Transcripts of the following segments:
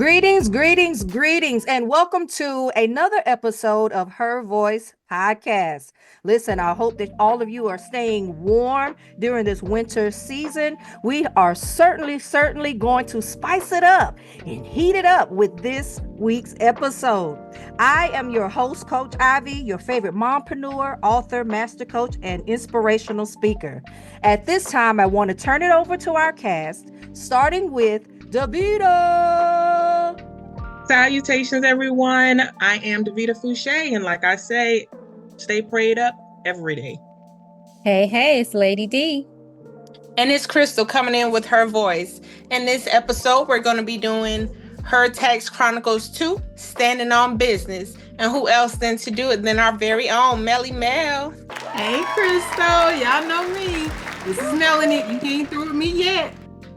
Greetings, and welcome to another episode of Her Voice Podcast. Listen, I hope that all of you are staying warm during this winter season. We are certainly going to spice it up and heat it up with this week's episode. I am your host, Coach Ivy, your favorite mompreneur, author, master coach, and inspirational speaker. At this time, I want to turn it over to our cast, starting with Davida. Salutations, everyone. I am Davida Foushee, and like I say, stay prayed up every day. Hey, it's Lady D. And it's Crystal coming in with her voice. In this episode, we're going to be doing Her Tax Chronicles 2, Standing on Business. And who else then to do it than our very own Melly Mel. Hey, Crystal. Y'all know me. This is Melonie. You ain't through with me yet.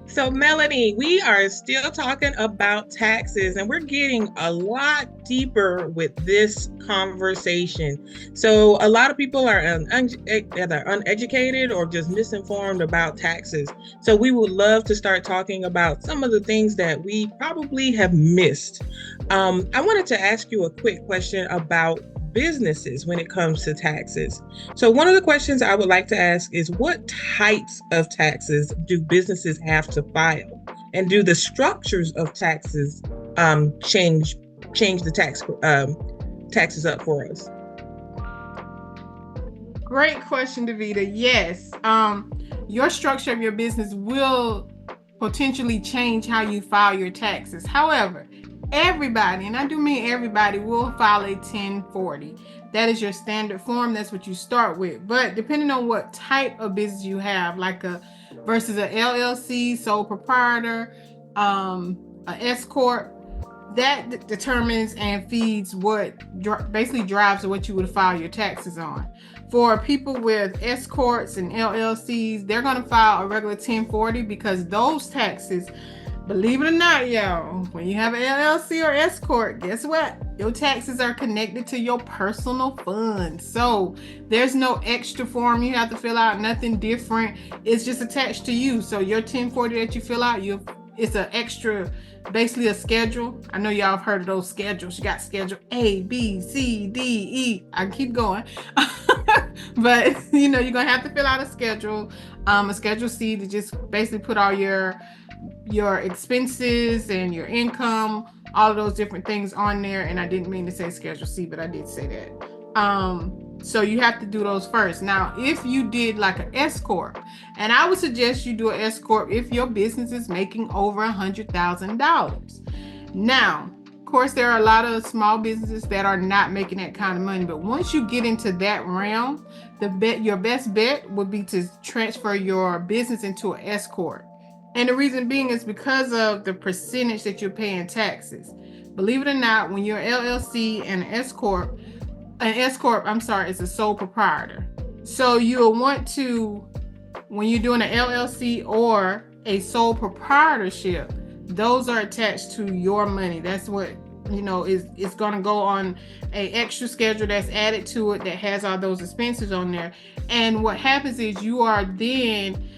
So, Melonie, we are still talking about taxes, and we're getting a lot deeper with this conversation. So, a lot of people are either uneducated or just misinformed about taxes. So, we would love to start talking about some of the things that we probably have missed. I wanted to ask you a quick question about businesses when it comes to taxes. So one of the questions I would like to ask is, what types of taxes do businesses have to file? And do the structures of taxes change the taxes up for us? Great question, Davida. Yes. Your structure of your business will potentially change how you file your taxes. However, everybody, and I do mean everybody, will file a 1040. That is your standard form. That's what you start with. But depending on what type of business you have, like versus a LLC, sole proprietor, a S corp, that determines and feeds what basically drives what you would file your taxes on. For people with S corps and LLCs, they're going to file a regular 1040 because those taxes, believe it or not, y'all, when you have an LLC or S corp, guess what? Your taxes are connected to your personal funds. So there's no extra form you have to fill out, nothing different. It's just attached to you. So your 1040 that you fill out, it's an extra, basically a schedule. I know y'all have heard of those schedules. You got schedule A, B, C, D, E. I can keep going. But you're going to have to fill out a schedule C to just basically put all your expenses and your income, all of those different things on there. And I didn't mean to say Schedule C, but I did say that. So you have to do those first. Now, if you did like an S corp, and I would suggest you do an S corp if your business is making over $100,000. Now, of course, there are a lot of small businesses that are not making that kind of money. But once you get into that realm, your best bet would be to transfer your business into an S corp. And the reason being is because of the percentage that you're paying taxes. Believe it or not, when you're LLC and an S corp, is a sole proprietor. So you'll want to, when you're doing an LLC or a sole proprietorship, those are attached to your money. That's what, is going to go on a extra schedule that's added to it that has all those expenses on there. And what happens is you are then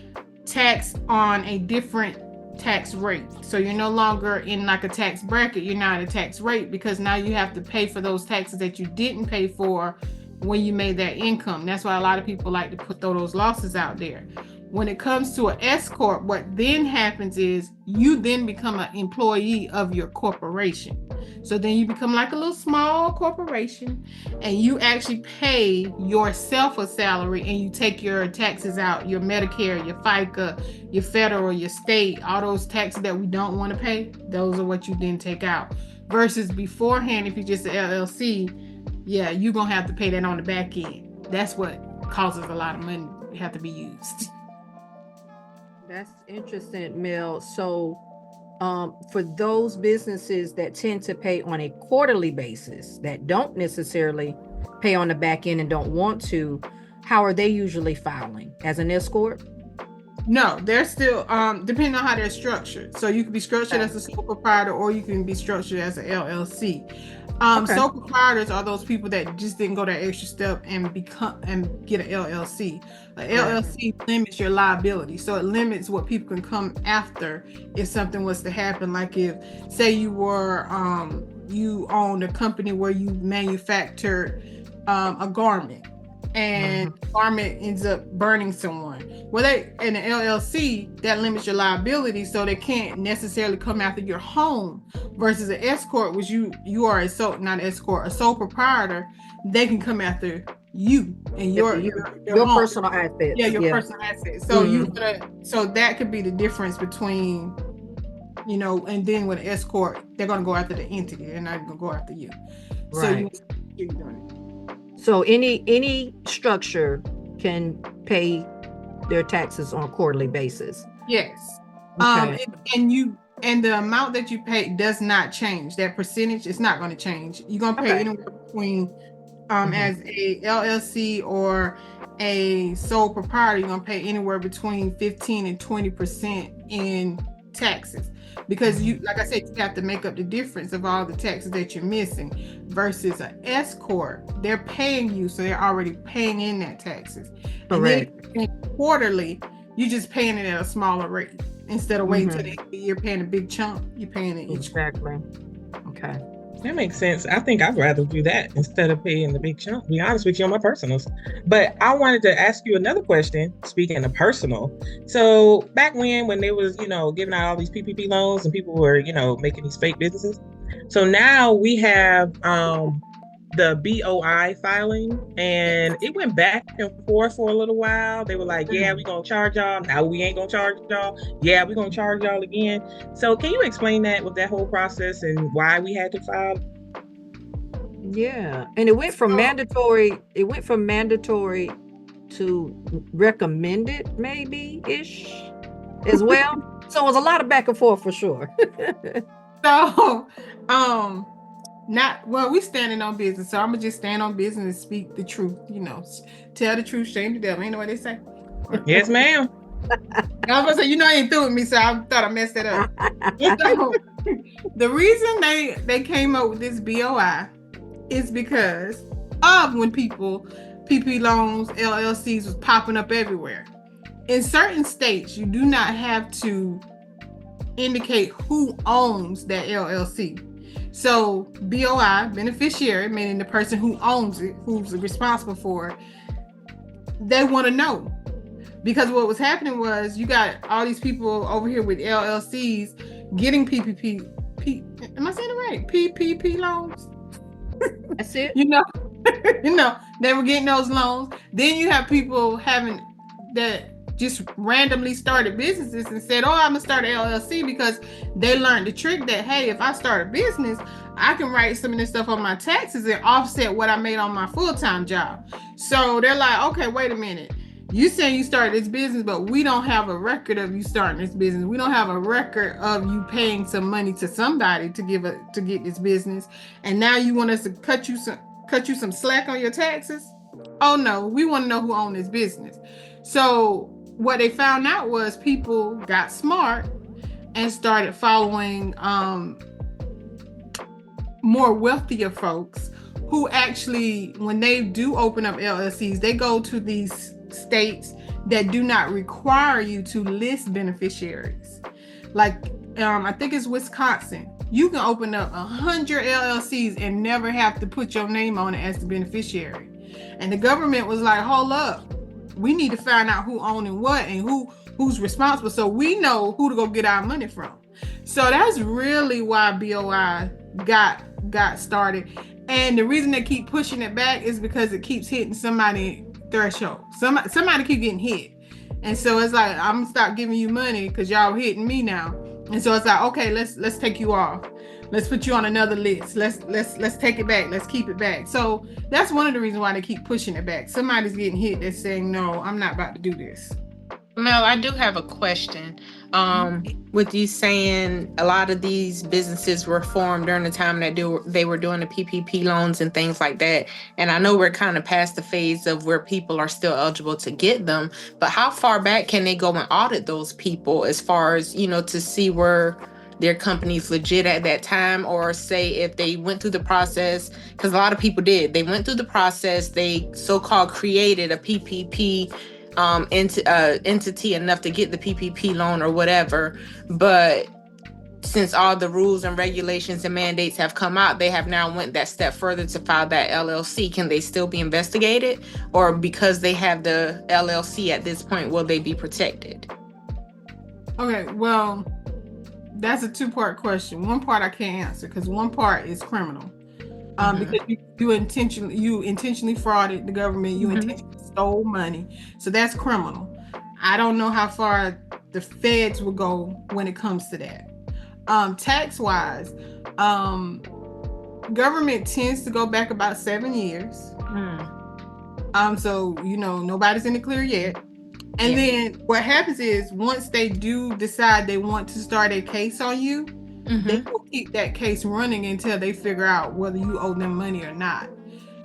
taxed on a different tax rate. So you're no longer in like a tax bracket. You're not a tax rate because now you have to pay for those taxes that you didn't pay for when you made that income. That's why a lot of people like to throw those losses out there. When it comes to an S corp, what then happens is you then become an employee of your corporation. So then you become like a little small corporation and you actually pay yourself a salary and you take your taxes out, your Medicare, your FICA, your federal, your state, all those taxes that we don't want to pay. Those are what you then take out. Versus beforehand, if you're just an LLC, you're going to have to pay that on the back end. That's what causes a lot of money to have to be used. That's interesting, Mel. So for those businesses that tend to pay on a quarterly basis, that don't necessarily pay on the back end and don't want to, how are they usually filing? As an S corp? No, they're still depending on how they're structured. So you can be structured as a sole proprietor, or you can be structured as a LLC. Okay. Sole proprietors are those people that just didn't go that extra step and get an LLC. An LLC limits your liability, so it limits what people can come after if something was to happen. Like if, say, you were you owned a company where you manufactured a garment, and the garment ends up burning someone. Well, in an LLC, that limits your liability, so they can't necessarily come after your home. Versus an S corp, which you are a sole, not an S corp, a sole proprietor, they can come after you and your home. Personal assets. Yeah, your personal assets. So so that could be the difference between, and then with an S corp, they're gonna go after the entity. They're not gonna go after you. Right. So you're doing it. So any structure can pay their taxes on a quarterly basis. Yes. Okay. And the amount that you pay does not change. That percentage is not going to change. You're going to pay anywhere between as a LLC or a sole proprietor, you're going to pay anywhere between 15 and 20% in taxes. Because you, like I said, you have to make up the difference of all the taxes that you're missing. Versus an S corp, they're paying you, so they're already paying in that taxes. Correct. And then quarterly, you're just paying it at a smaller rate instead of waiting till the end of the year paying a big chunk. You're paying it each. Exactly. Okay. That makes sense. I think I'd rather do that instead of paying the big chunk, to be honest with you, on my personals. But I wanted to ask you another question, speaking of personal. So back when they was, giving out all these PPP loans and people were, making these fake businesses. So now we have the BOI filing, and it went back and forth for a little while. They were like, yeah, we're going to charge y'all. Now we ain't going to charge y'all. Yeah, we're going to charge y'all again. So can you explain that with that whole process and why we had to file? Yeah. And it went from mandatory to recommended maybe-ish as well. So it was a lot of back and forth for sure. So, we standing on business, so I'm gonna just stand on business and speak the truth. Tell the truth, shame the devil. Ain't know what they say. Yes, ma'am. I was gonna say, I ain't through with me, so I thought I messed that up. So, the reason they came up with this BOI is because of when PP loans, LLCs was popping up everywhere. In certain states, you do not have to indicate who owns that LLC. So BOI, beneficiary, meaning the person who owns it, who's responsible for it, they want to know. Because what was happening was you got all these people over here with LLCs getting am I saying it right? PPP loans? That's it. They were getting those loans. Then you have people having that just randomly started businesses and said, I'm gonna start an LLC because they learned the trick that, hey, if I start a business, I can write some of this stuff on my taxes and offset what I made on my full-time job. So they're like, okay, wait a minute. You saying you started this business, but we don't have a record of you starting this business. We don't have a record of you paying some money to somebody to get this business. And now you want us to cut you some slack on your taxes? Oh no, we want to know who owned this business. So what they found out was people got smart and started following more wealthier folks who actually, when they do open up LLCs, they go to these states that do not require you to list beneficiaries. Like, I think it's Wisconsin. You can open up 100 LLCs and never have to put your name on it as the beneficiary. And the government was like, hold up. We need to find out who owning what and who's responsible, so we know who to go get our money from. So that's really why BOI got started. And the reason they keep pushing it back is because it keeps hitting somebody threshold. Somebody keep getting hit. And so it's like, I'm gonna stop giving you money because y'all hitting me now. And so it's like, okay, let's take you off. Let's put you on another list. Let's take it back. Let's keep it back. So that's one of the reasons why they keep pushing it back. Somebody's getting hit that's saying, no, I'm not about to do this. Mel, I do have a question. With you saying a lot of these businesses were formed during the time that they were doing the PPP loans and things like that. And I know we're kind of past the phase of where people are still eligible to get them, but how far back can they go and audit those people as far as, to see where their company's legit at that time, or say if they went through the process, because a lot of people did. They went through the process, they so-called created a PPP entity enough to get the PPP loan or whatever. But since all the rules and regulations and mandates have come out, they have now went that step further to file that LLC. Can they still be investigated? Or because they have the LLC at this point, will they be protected? Okay, well, that's a two-part question. One part I can't answer because one part is criminal. Because you intentionally frauded the government, you intentionally stole money. So that's criminal. I don't know how far the feds will go when it comes to that. Tax-wise, government tends to go back about 7 years. So, nobody's in the clear yet. And then what happens is once they do decide they want to start a case on you, they will keep that case running until they figure out whether you owe them money or not.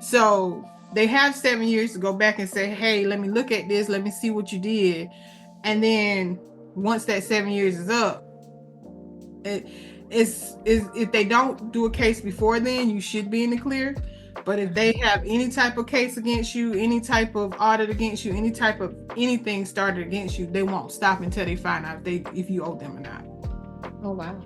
So they have 7 years to go back and say, hey, let me look at this. Let me see what you did. And then once that 7 years is up, if they don't do a case before then, you should be in the clear. But if they have any type of case against you, any type of audit against you, any type of anything started against you, they won't stop until they find out if you owe them or not. Oh, wow.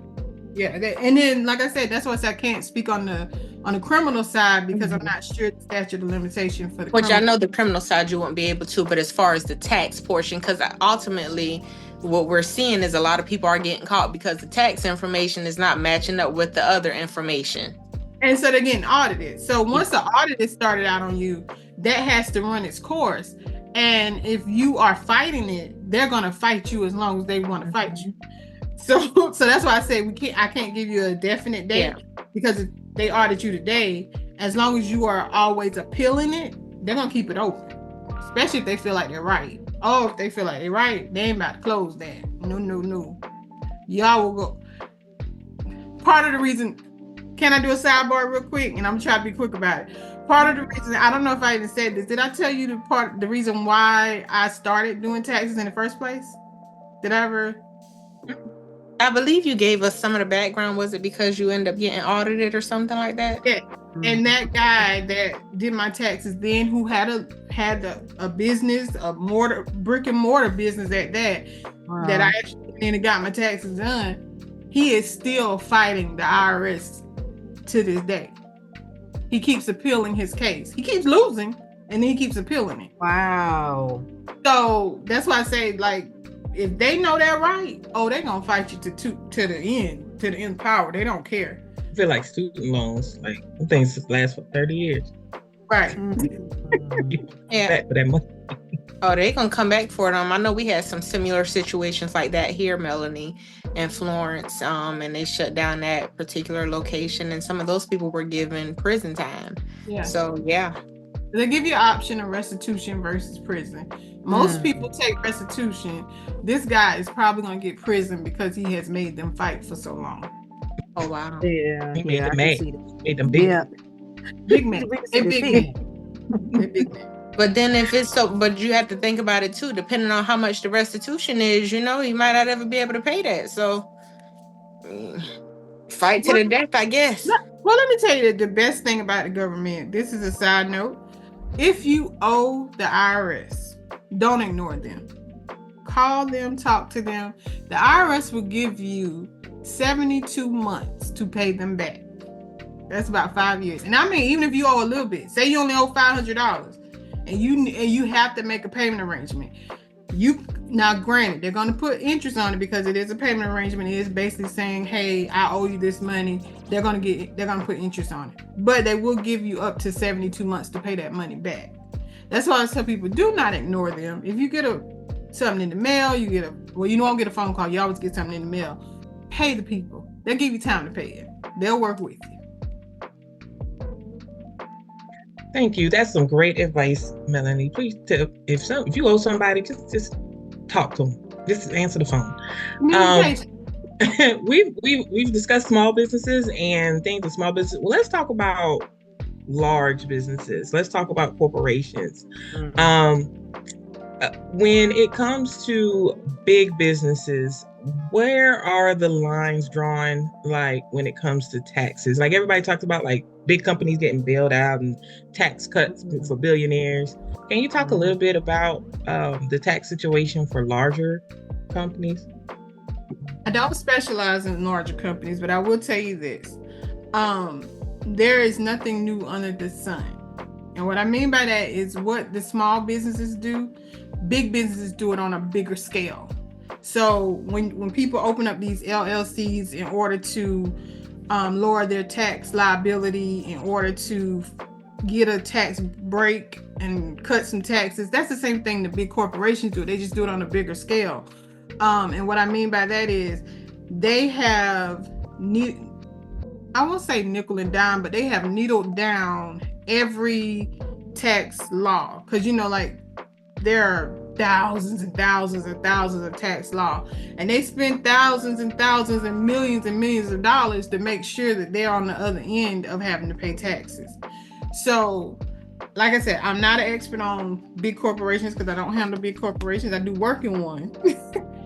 Yeah, and then like I said, that's why I can't speak on the criminal side because I'm not sure the statute of limitation for the Which criminal. I know the criminal side you won't be able to, but as far as the tax portion, because ultimately what we're seeing is a lot of people are getting caught because the tax information is not matching up with the other information. And so they're getting audited. So once the audit is started out on you, that has to run its course. And if you are fighting it, they're going to fight you as long as they want to fight you. So that's why I say I can't give you a definite date because if they audit you today, as long as you are always appealing it, they're going to keep it open, especially if they feel like they're right. Oh, if they feel like they're right, they ain't about to close that. No. Y'all will go. Part of the reason, can I do a sidebar real quick? And I'm trying to be quick about it. Part of the reason, I don't know if I even said this. Did I tell you the reason why I started doing taxes in the first place? Did I ever? I believe you gave us some of the background. Was it because you ended up getting audited or something like that? Yeah. And that guy that did my taxes then, who had a business, brick and mortar business at that, that I actually went in and got my taxes done, he is still fighting the IRS to this day. He keeps appealing his case. He keeps losing, and then he keeps appealing it. Wow. So that's why I say, like, if they know they're right, they're gonna fight you to the end power. They don't care. I feel like student loans, like things last for 30 years. Right. Yeah. Back for that money. Oh, they gonna come back for them. I know we had some similar situations like that here, Melonie, in Florence, and they shut down that particular location, and some of those people were given prison time. Yeah. So they give you an option of restitution versus prison. Most people take restitution. This guy is probably gonna get prison because he has made them fight for so long. Oh wow. Yeah. He made them I can mad. see that. Made them big. Yeah. Big man. They big man. But then but you have to think about it too, depending on how much the restitution is, you might not ever be able to pay that. So fight to the death, I guess. Well, let me tell you the best thing about the government. This is a side note. If you owe the IRS, don't ignore them. Call them, talk to them. The IRS will give you 72 months to pay them back. That's about 5 years. And I mean, even if you owe a little bit, say you only owe $500 and you have to make a payment arrangement. Now, granted, they're going to put interest on it because it is a payment arrangement. It is basically saying, hey, I owe you this money. They're going to put interest on it. But they will give you up to 72 months to pay that money back. That's why I tell people, do not ignore them. If you get something in the mail, you won't get a phone call. You always get something in the mail. Pay the people. They'll give you time to pay it. They'll work with you. Thank you. That's some great advice, Melonie. Please tell if you owe somebody, just talk to them. Just answer the phone. Communication. We've discussed small businesses and things of small business. Well, let's talk about large businesses. Let's talk about corporations. When it comes to big businesses, where are the lines drawn, like when it comes to taxes? Like everybody talks about like big companies getting bailed out and tax cuts for billionaires. Can you talk a little bit about the tax situation for larger companies? I don't specialize in larger companies, but I will tell you this. There is nothing new under the sun. And what I mean by that is what the small businesses do, big businesses do it on a bigger scale. So when people open up these LLCs in order to lower their tax liability, in order to get a tax break and cut some taxes, that's the same thing the big corporations do. They just do it on a bigger scale. And what I mean by that is they have, I won't say nickel and dime, but they have needled down every tax law. Because, you know, like there are thousands and thousands and thousands of tax law. And they spend thousands and thousands and millions of dollars to make sure that they're on the other end of having to pay taxes. So, like I said, I'm not an expert on big corporations because I don't handle big corporations. I do work in one.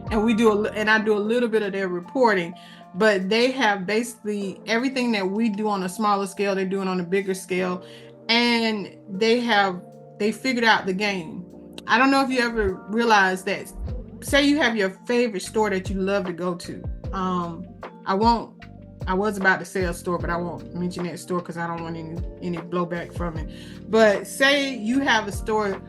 And I do a little bit of their reporting, but they have basically everything that we do on a smaller scale, they're doing on a bigger scale, and they figured out the game. I don't know if you ever realized that, say you have your favorite store that you love to go to. I was about to say a store, but I won't mention that store because I don't want any blowback from it. But say you have a store,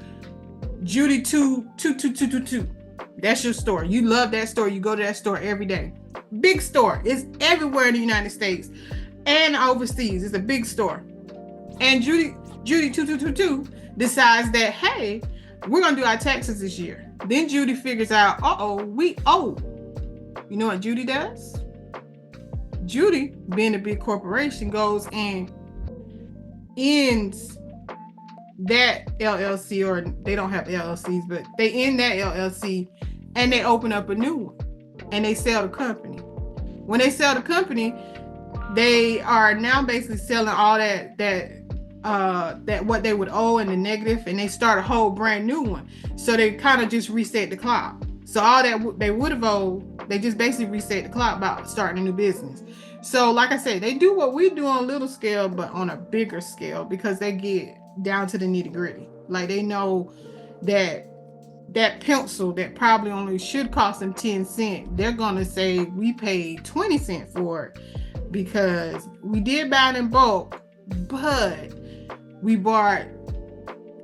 Judy 22222. That's your store. You love that store. You go to that store every day. Big store. It's everywhere in the United States and overseas. It's a big store. And Judy 2222 decides that, hey, we're going to do our taxes this year. Then Judy figures out, we owe. You know what Judy does? Judy, being a big corporation, goes and ends that LLC, or they don't have LLCs, but they end that LLC and they open up a new one and they sell the company. When they sell the company, they are now basically selling all that what they would owe in the negative, and they start a whole brand new one. So they kind of just reset the clock. So all that they would have owed, they just basically reset the clock by starting a new business. So like I said, they do what we do on a little scale, but on a bigger scale, because they get down to the nitty gritty. Like they know that pencil that probably only should cost them 10 cents, they're gonna say we paid 20 cents for it because we did buy it in bulk, but we bought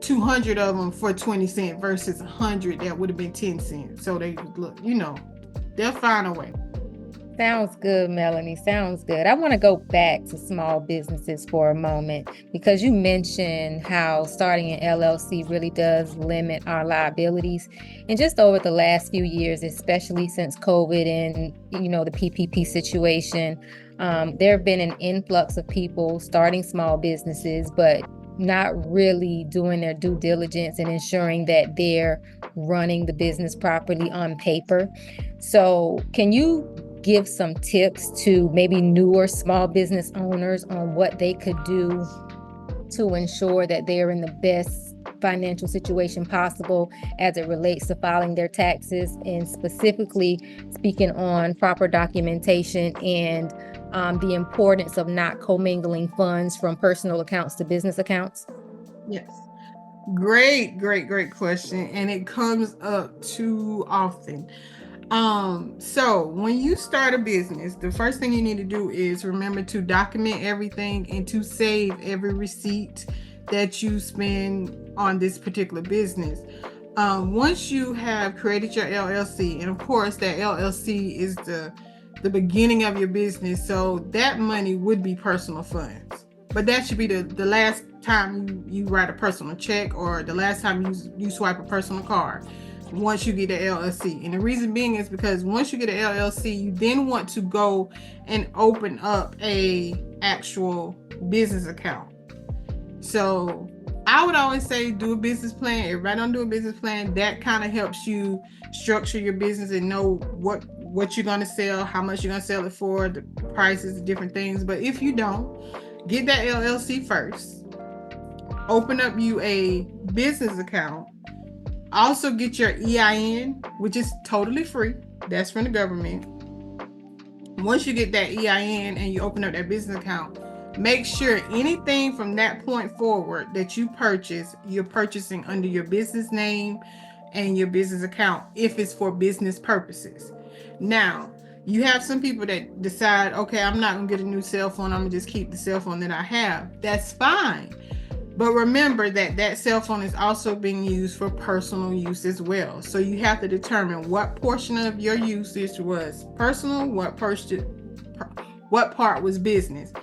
200 of them for 20 cents versus 100 that would have been 10 cents. So they look, they'll find a way. Sounds good, Melonie. Sounds good. I want to go back to small businesses for a moment because you mentioned how starting an LLC really does limit our liabilities. And just over the last few years, especially since COVID and, the PPP situation, there have been an influx of people starting small businesses, but not really doing their due diligence and ensuring that they're running the business properly on paper. So can you give some tips to maybe newer small business owners on what they could do to ensure that they're in the best financial situation possible as it relates to filing their taxes, and specifically speaking on proper documentation and the importance of not commingling funds from personal accounts to business accounts? Yes. Great question. And it comes up too often. So when you start a business, the first thing you need to do is remember to document everything and to save every receipt that you spend on this particular business. Once you have created your LLC, and of course that LLC is the beginning of your business, so that money would be personal funds. But that should be the last time you write a personal check or the last time you swipe a personal card. Once you get an LLC. And the reason being is because once you get an LLC, you then want to go and open up a actual business account. So I would always say do a business plan. Everybody don't do a business plan. That kind of helps you structure your business and know what you're gonna sell, how much you're gonna sell it for, the prices, the different things. But if you don't, get that LLC first. Open up you a business account. Also get your EIN, which is totally free. That's from the government. Once you get that EIN and you open up that business account, make sure anything from that point forward that you purchase, you're purchasing under your business name and your business account if it's for business purposes. Now, you have some people that decide, okay, I'm not going to get a new cell phone. I'm going to just keep the cell phone that I have. That's fine. But remember that that cell phone is also being used for personal use as well. So you have to determine what portion of your usage was personal, what part was business.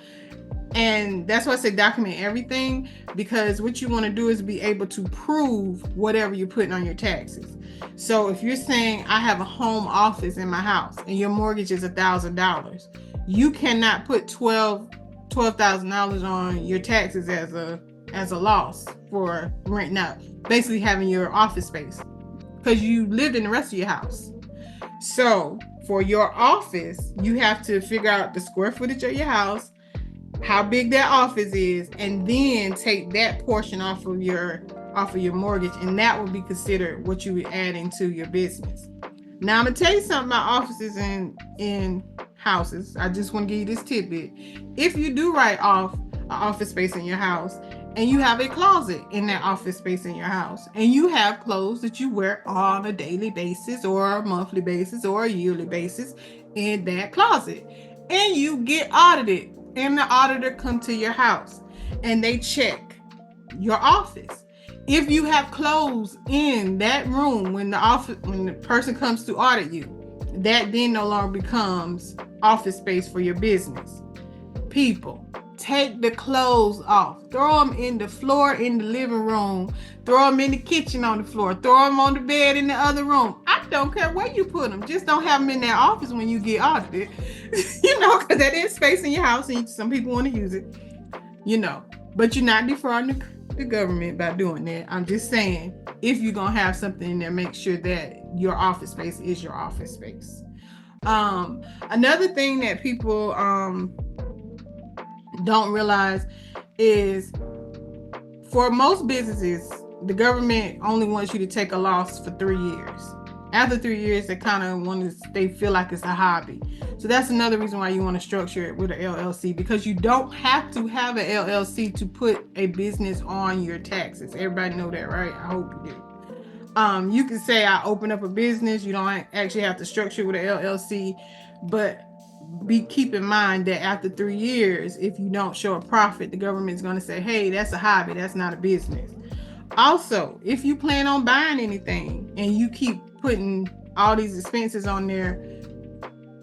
And that's why I say document everything, because what you want to do is be able to prove whatever you're putting on your taxes. So if you're saying I have a home office in my house and your mortgage is $1,000, you cannot put $12,000 on your taxes as a loss for renting out, basically having your office space, because you lived in the rest of your house. So for your office, you have to figure out the square footage of your house, how big that office is, and then take that portion off of your mortgage, and that will be considered what you would add into your business. Now I'm gonna tell you something about offices in houses. I just want to give you this tidbit. If you do write off an office space in your house, and you have a closet in that office space in your house, and you have clothes that you wear on a daily basis or a monthly basis or a yearly basis in that closet, and you get audited, and the auditor come to your house and they check your office. If you have clothes in that room when the person comes to audit you, that then no longer becomes office space for your business. People, take the clothes off. Throw them in the floor in the living room. Throw them in the kitchen on the floor. Throw them on the bed in the other room. I don't care where you put them. Just don't have them in their office when you get audited. Because that is space in your house and some people want to use it. But you're not defrauding the government by doing that. I'm just saying, if you're going to have something in there, make sure that your office space is your office space. Another thing that people don't realize is, for most businesses, the government only wants you to take a loss for 3 years. After 3 years, they feel like it's a hobby. So that's another reason why you want to structure it with an LLC, because you don't have to have an LLC to put a business on your taxes. Everybody know that, right? I hope you do. You can say I open up a business. You don't actually have to structure it with an LLC, but keep in mind that after 3 years, if you don't show a profit, the government's going to say, hey, that's a hobby, that's not a business. Also, if you plan on buying anything and you keep putting all these expenses on there,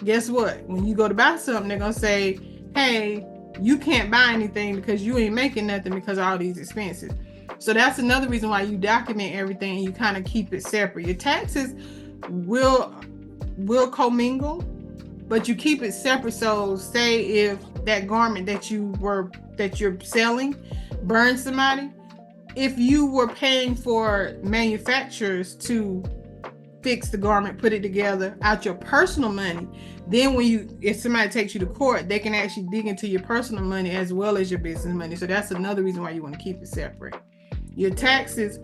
guess what? When you go to buy something, they're going to say, hey, you can't buy anything because you ain't making nothing because of all these expenses. So that's another reason why you document everything and you kind of keep it separate. Your taxes will commingle, but you keep it separate. So say if that garment that you're selling burns somebody, if you were paying for manufacturers to fix the garment, put it together out your personal money, then if somebody takes you to court, they can actually dig into your personal money as well as your business money. So that's another reason why you want to keep it separate. Your taxes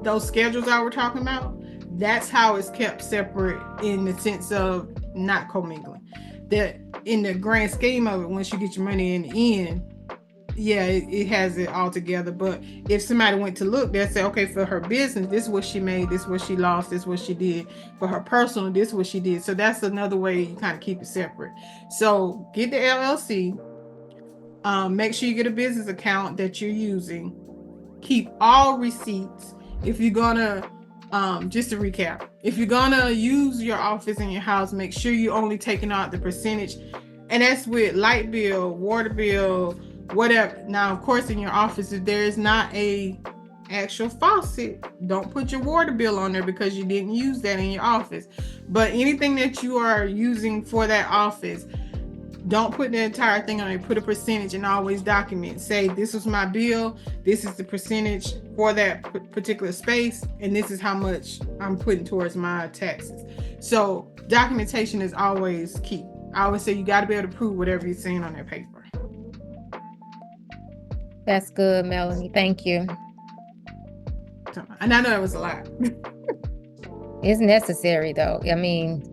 those schedules I were talking about, that's how it's kept separate in the sense of not commingling. That in the grand scheme of it, once you get your money in the end, yeah, it has it all together. But if somebody went to look, they'll say, okay, for her business, this is what she made, this is what she lost, this is what she did. For her personal, this is what she did. So that's another way you kind of keep it separate. So get the LLC. Make sure you get a business account that you're using. Keep all receipts. If you're gonna just to recap, if you're gonna use your office in your house, make sure you're only taking out the percentage, and that's with light bill, water bill, whatever. Now, of course, in your office, if there is not a actual faucet, don't put your water bill on there because you didn't use that in your office. But anything that you are using for that office, Don't put the entire thing on there. Put a percentage and always document. Say, this was my bill. This is the percentage for that particular space. And this is how much I'm putting towards my taxes. So documentation is always key. I always say you got to be able to prove whatever you're saying on that paper. That's good, Melonie. Thank you. And I know it was a lot. It's necessary though. I mean,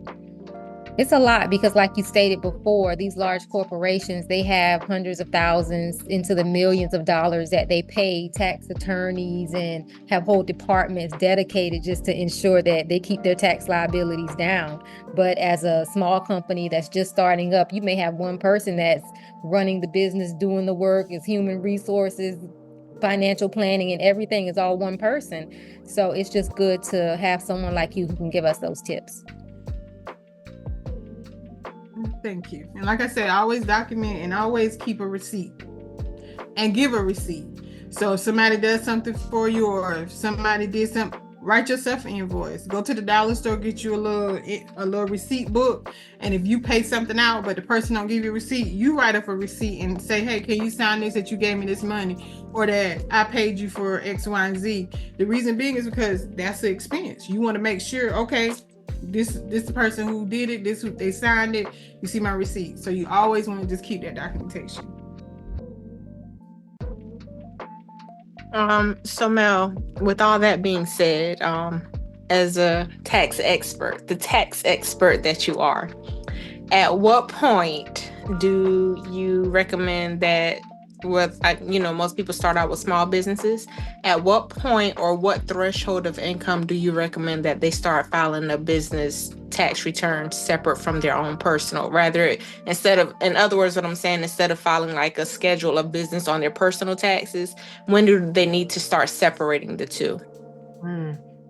it's a lot because like you stated before, these large corporations, they have hundreds of thousands into the millions of dollars that they pay tax attorneys and have whole departments dedicated just to ensure that they keep their tax liabilities down. But as a small company that's just starting up, you may have one person that's running the business, doing the work, is human resources, financial planning, and everything is all one person. So it's just good to have someone like you who can give us those tips. Thank you. And like I said, always document and always keep a receipt and give a receipt. So if somebody does something for you or if somebody did something, write yourself an invoice. Go to the dollar store, get you a little receipt book. And if you pay something out, but the person don't give you a receipt, you write up a receipt and say, hey, can you sign this that you gave me this money or that I paid you for X, Y, and Z? The reason being is because that's the expense. You want to make sure, okay, this the person who did it, this they signed it, you see my receipt. So you always want to just keep that documentation. So Mel, with all that being said, as a tax expert, the tax expert that you are, at what point do you recommend that most people start out with small businesses. At what point or what threshold of income do you recommend that they start filing a business tax return separate from their own personal? In other words, what I'm saying, instead of filing like a schedule of business on their personal taxes, when do they need to start separating the two?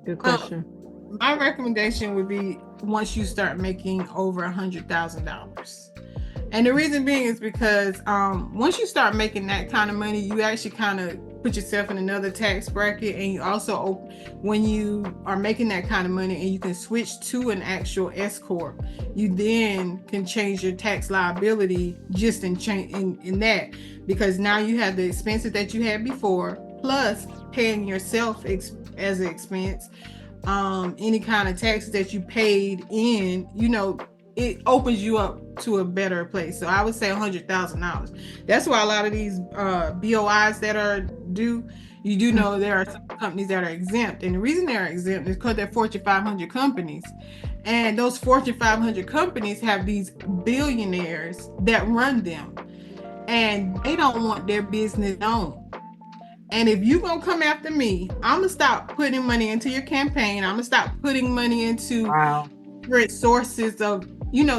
Good question. My recommendation would be once you start making over $100,000. And the reason being is because once you start making that kind of money, you actually kind of put yourself in another tax bracket. And you also, when you are making that kind of money and you can switch to an actual S Corp, you then can change your tax liability just in that, because now you have the expenses that you had before, plus paying yourself as an expense, any kind of taxes that you paid in, it opens you up to a better place. So I would say $100,000. That's why a lot of these BOIs that are due, you do know there are some companies that are exempt. And the reason they're exempt is because they're Fortune 500 companies. And those Fortune 500 companies have these billionaires that run them. And they don't want their business known. And if you're going to come after me, I'm going to stop putting money into your campaign. I'm going to stop putting money into different sources of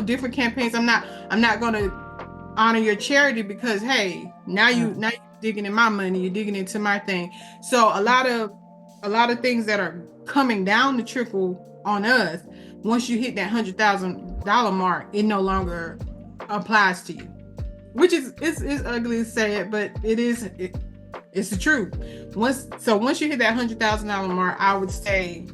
different campaigns. I'm not going to honor your charity because, hey, now you're digging in my money, you're digging into my thing. So a lot of things that are coming down the trickle on us, once you hit that $100,000 mark, it no longer applies to you, which is it's ugly to say it, but it's the truth. Once you hit that $100,000 mark, I would say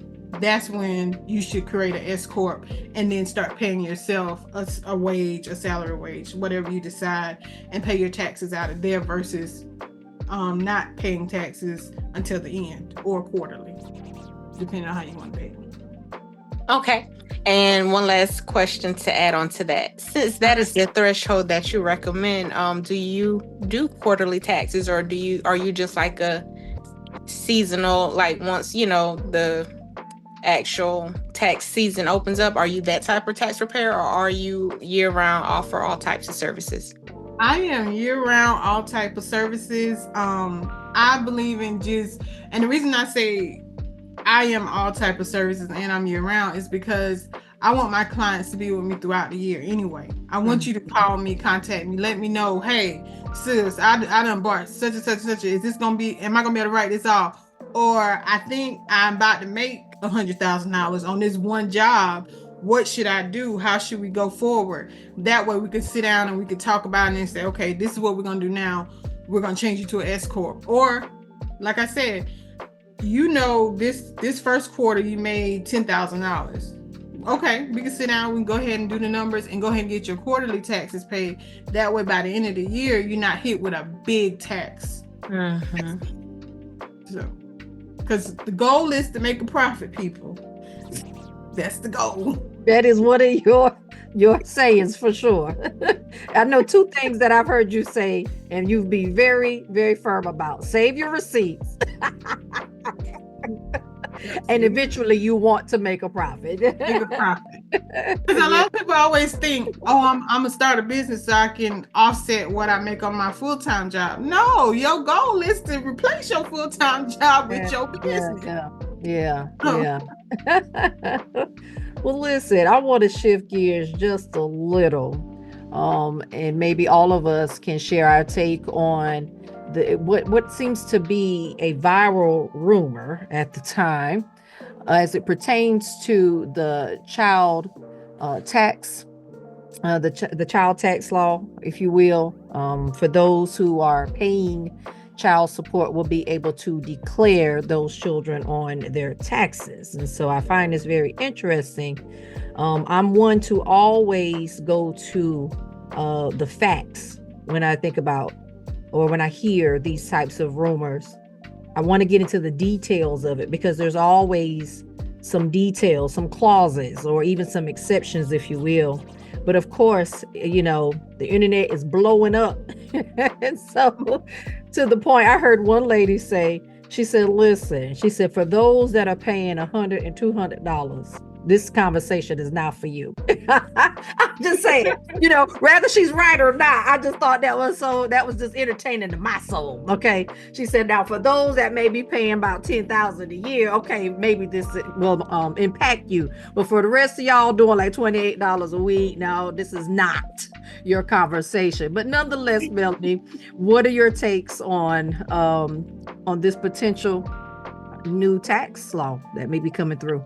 that's when you should create an S Corp and then start paying yourself a wage, a salary wage, whatever you decide, and pay your taxes out of there versus not paying taxes until the end or quarterly, depending on how you want to pay them. Okay. And one last question to add on to that. Since that is the threshold that you recommend, do you do quarterly taxes, or are you just like a seasonal, like once the actual tax season opens up, are you that type of tax preparer, or are you year-round, offer all types of services? I am year-round, all type of services. I believe in and the reason I say I am all type of services and I'm year-round is because I want my clients to be with me throughout the year anyway. I want you to call me, contact me, let me know, hey, sis, I done bought such and such and such. Is this gonna be, am I gonna be able to write this off? Or I think I'm about to make $100,000 on this one job. What should I do? How should we go forward? That way we could sit down and we could talk about it and say, okay, this is what we're going to do now. We're going to change you to an S Corp. Or like I said, this first quarter you made $10,000. okay, we can sit down, we can go ahead and do the numbers and go ahead and get your quarterly taxes paid. That way, by the end of the year, you're not hit with a big tax. So, because the goal is to make a profit, people. That's the goal. That is one of your sayings for sure. I know two things that I've heard you say, and you be very, very firm about. Save your receipts. And eventually you want to make a profit. Make a profit. Because a lot of people always think, oh, I'm gonna start a business so I can offset what I make on my full-time job. No, your goal is to replace your full-time job with your business. Yeah. Well, listen, I want to shift gears just a little. And maybe all of us can share our take on what seems to be a viral rumor at the time as it pertains to the child tax, the child tax law, if you will. For those who are paying child support, will be able to declare those children on their taxes. And so I find this very interesting. I'm one to always go to the facts when I think about or when I hear these types of rumors. I want to get into the details of it because there's always some details, some clauses, or even some exceptions, if you will. But of course, you know, the internet is blowing up. And so to the point, I heard one lady say, she said, listen, she said, for those that are paying $100 and $200, this conversation is not for you. I'm just saying, you know, whether she's right or not, I just thought that was just entertaining to my soul. Okay. She said, now for those that may be paying about $10,000 a year, okay, maybe this will impact you. But for the rest of y'all doing like $28 a week, no, this is not your conversation. But nonetheless, Melonie, what are your takes on this potential new tax law that may be coming through?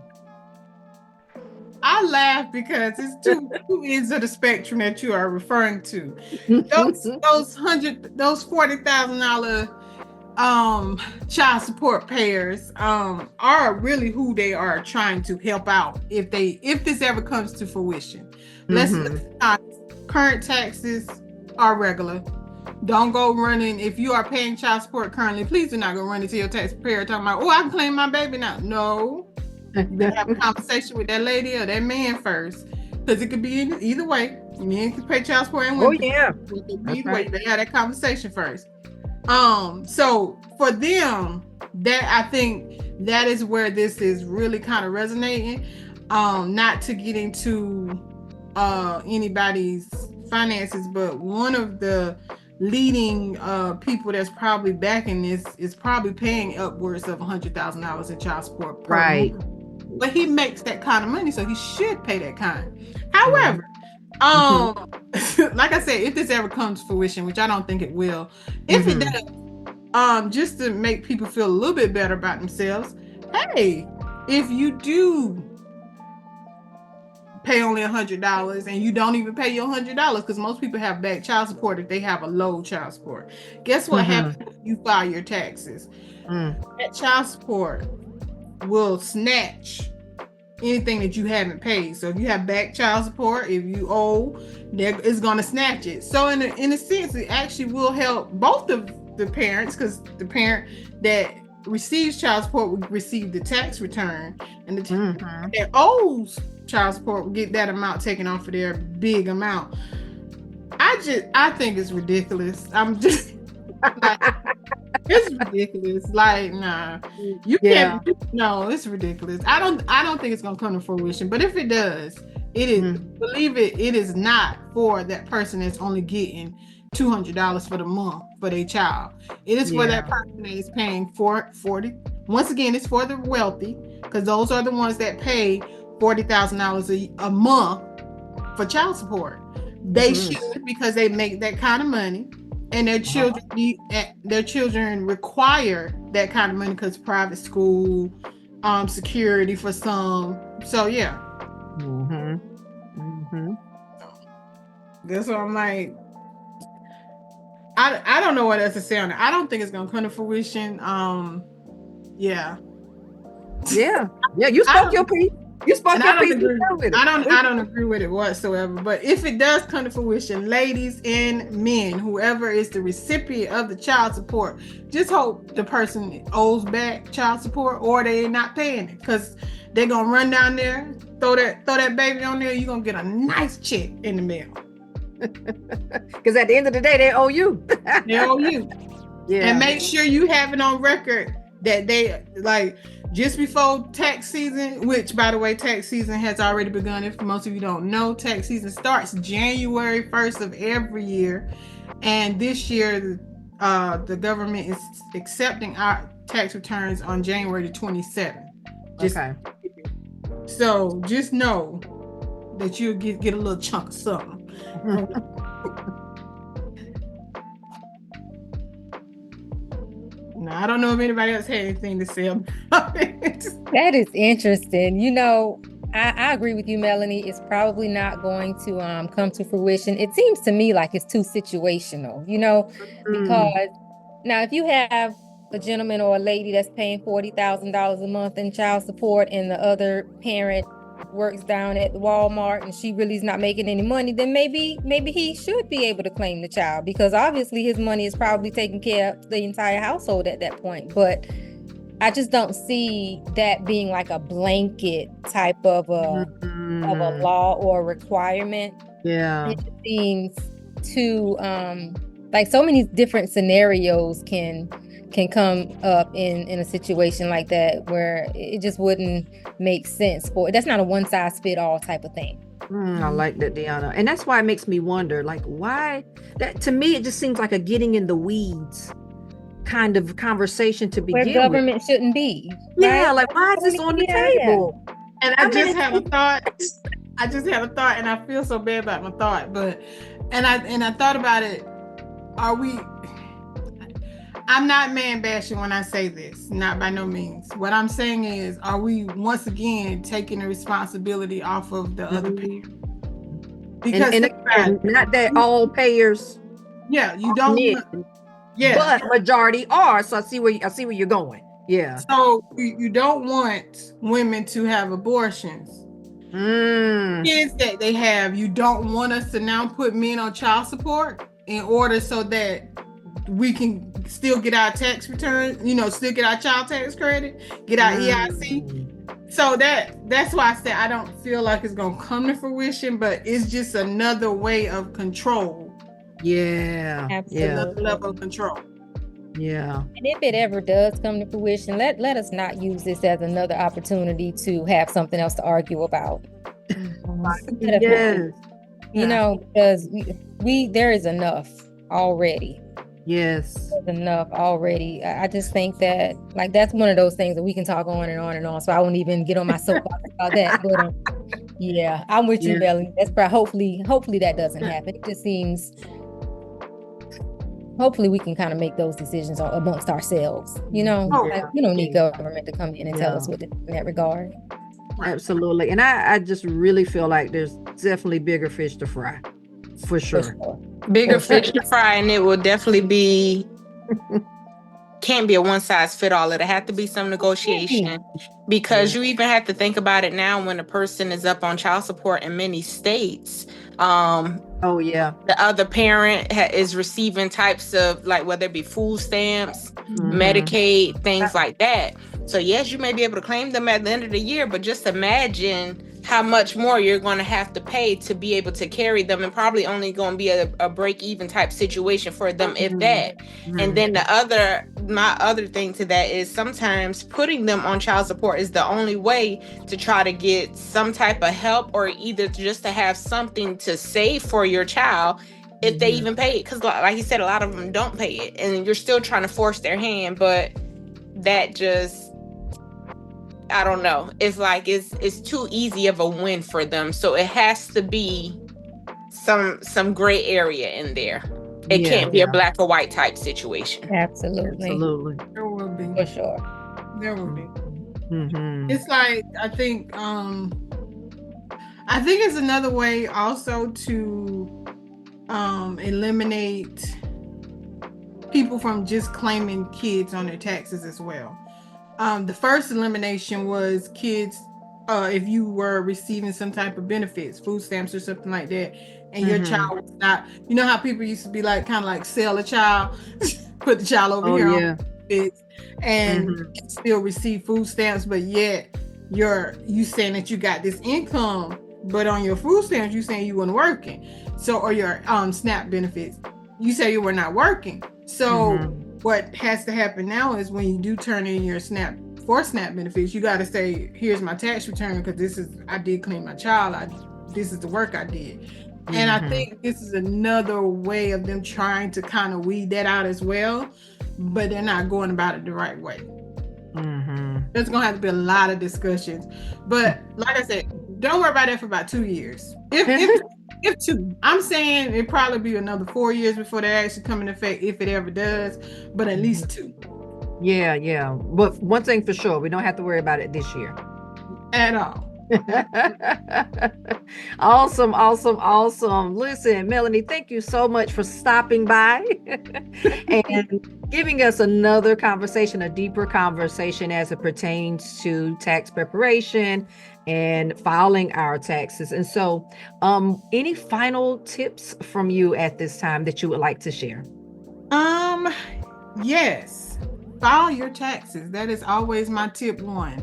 I laugh because it's two ends of the spectrum that you are referring to. Those $40,000 child support payers are really who they are trying to help out if this ever comes to fruition. Let's current taxes are regular. Don't go running. If you are paying child support currently, please do not go running to your taxpayer talking about, oh, I can claim my baby now. No. You better have a conversation with that lady or that man first, because it could be either way. Men can pay child support and women. Oh yeah, either way. They have that conversation first. So for them, that I think that is where this is really kind of resonating. Not to get into anybody's finances, but one of the leading people that's probably backing this is probably paying upwards of $100,000 in child support per month. But he makes that kind of money, so he should pay that kind. However, like I said, if this ever comes to fruition, which I don't think it will, if it does, just to make people feel a little bit better about themselves, hey, if you do pay only $100 and you don't even pay your $100, because most people have back child support if they have a low child support. Guess what happens when you file your taxes? That child support will snatch anything that you haven't paid. So if you have back child support, if you owe, it's going to snatch it. So in a sense, it actually will help both of the parents, because the parent that receives child support will receive the tax return, and the that owes child support will get that amount taken off of their big amount. I think it's ridiculous. I'm just like, it's ridiculous. Like, nah, you can't. No, it's ridiculous. I don't think it's gonna come to fruition. But if it does, it is. Believe it. It is not for that person that's only getting $200 for the month for their child. It is for that person that is paying $40. Once again, it's for the wealthy, because those are the ones that pay $40,000 a month for child support. They should, because they make that kind of money. And their children require that kind of money because private school, security for some. So yeah. That's what I'm like. I don't know what else to say on it. I don't think it's gonna come to fruition. Yeah. You spoke your piece. You spoke And your I don't piece. agree. With it. I don't agree with it whatsoever. But if it does come to fruition, ladies and men, whoever is the recipient of the child support, just hope the person owes back child support or they're not paying it, because they're gonna run down there, throw that baby on there. You're gonna get a nice check in the mail. Because at the end of the day, they owe you. They owe you. Yeah. And make sure you have it on record that they, like, just before tax season, which, by the way, tax season has already begun. If most of you don't know, tax season starts January 1st of every year. And this year, the government is accepting our tax returns on January the 27th. Okay. So just know that you'll get a little chunk of something. Now, I don't know if anybody else had anything to say about it. That is interesting. You know, I agree with you, Melonie. It's probably not going to come to fruition. It seems to me like it's too situational, you know, because now if you have a gentleman or a lady that's paying $40,000 a month in child support and the other parent works down at Walmart and she really is not making any money, then maybe he should be able to claim the child, because obviously his money is probably taking care of the entire household at that point. But I just don't see that being like a blanket type of a law or a requirement. Yeah. It seems too like so many different scenarios can come up in a situation like that where it just wouldn't make sense for it. That's not a one size fit all type of thing. I like that, Deona. And that's why it makes me wonder, like, why that, to me, it just seems like a getting in the weeds kind of conversation to begin Where government shouldn't be. Yeah, right? like, why is this on the table? And I just had a thought, and I feel so bad about my thought, but and I thought about it. I'm not man bashing when I say this, not by no means. What I'm saying is, are we once again taking the responsibility off of the other parent? Because and not that all payers. Yeah, you don't. Yeah, but majority are. So I see where you're going. Yeah. So you don't want women to have abortions. Kids that they have, you don't want us to now put men on child support in order so that we can still get our tax return, still get our child tax credit, get our EIC. So that's why I said I don't feel like it's gonna come to fruition, but it's just another way of control. Yeah. Absolutely. Another level of control. Yeah. And if it ever does come to fruition, let us not use this as another opportunity to have something else to argue about. Yes. You know, because there is enough already. Yes. There's enough already. I just think that, like, that's one of those things that we can talk on and on and on. So I won't even get on my soapbox about that. But yeah, I'm with you, Melonie. That's probably hopefully that doesn't happen. It just seems. Hopefully we can kind of make those decisions amongst ourselves. You know, we don't need government to come in and tell us what to do in that regard. Absolutely. And I just really feel like there's definitely bigger fish to fry. For sure. Bigger fish to fry, and it will definitely can't be a one size fit all. It'll have to be some negotiation, because you even have to think about it now when a person is up on child support in many states. The other parent is receiving types of, like, whether it be food stamps, Medicaid, things like that. So yes, you may be able to claim them at the end of the year, but just imagine how much more you're going to have to pay to be able to carry them, and probably only going to be a break even type situation for them, if that. And then my other thing to that is sometimes putting them on child support is the only way to try to get some type of help, or either just to have something to save for your child if they even pay it. Because like you said, a lot of them don't pay it, and you're still trying to force their hand. But that just, I don't know. It's like it's too easy of a win for them. So it has to be some gray area in there. It can't be a black or white type situation. Absolutely. There will be. For sure. There will be. It's like, I think it's another way also to eliminate people from just claiming kids on their taxes as well. The first elimination was kids if you were receiving some type of benefits, food stamps or something like that, and your child was not, you know how people used to be like, kind of like sell a child, put the child over here on benefits and still receive food stamps, but yet you saying that you got this income, but on your food stamps, you saying you weren't working. So, or your SNAP benefits, you say you were not working. So what has to happen now is when you do turn in your SNAP benefits, you got to say, here's my tax return, because I did clean my child. This is the work I did. And I think this is another way of them trying to kind of weed that out as well, but they're not going about it the right way. There's going to have to be a lot of discussions. But like I said, don't worry about that for about 2 years. If 2, I'm saying it'd probably be another 4 years before they actually come into effect, if it ever does, but at least 2. Yeah. But one thing for sure, we don't have to worry about it this year. At all. Awesome. Listen, Melonie, thank you so much for stopping by and giving us another conversation, a deeper conversation as it pertains to tax preparation and filing our taxes. And so, any final tips from you at this time that you would like to share? Yes, file your taxes. That is always my tip 1.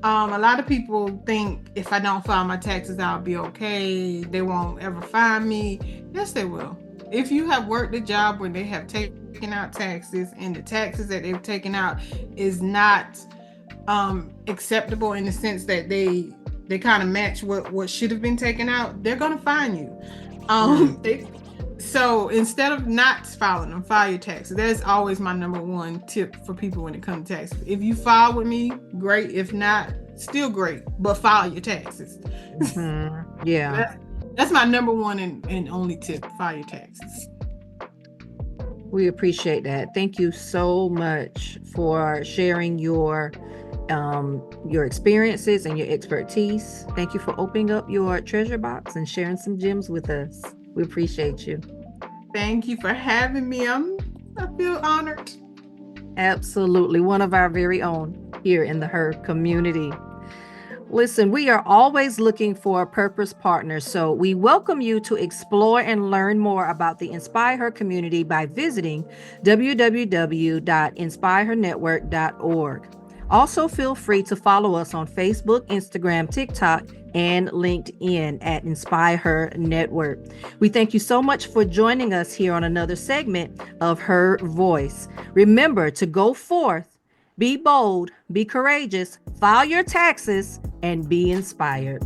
A lot of people think if I don't file my taxes, I'll be okay. They won't ever find me. Yes, they will. If you have worked a job where they have taken out taxes and the taxes that they've taken out is not acceptable in the sense that they kind of match what should have been taken out, they're going to fine you. So instead of not filing them, file your taxes. That is always my number 1 tip for people when it comes to taxes. If you file with me, great. If not, still great. But file your taxes. Yeah. That's my number 1 and only tip. File your taxes. We appreciate that. Thank you so much for sharing your experiences and your expertise. Thank you for opening up your treasure box and sharing some gems with us. We appreciate you. Thank you for having me. I feel honored. Absolutely. One of our very own here in the Her community. Listen, we are always looking for a purpose partner, so we welcome you to explore and learn more about the Inspire Her community by visiting www.inspirehernetwork.org. Also, feel free to follow us on Facebook, Instagram, TikTok, and LinkedIn at Inspire Her Network. We thank you so much for joining us here on another segment of Her Voice. Remember to go forth, be bold, be courageous, file your taxes, and be inspired.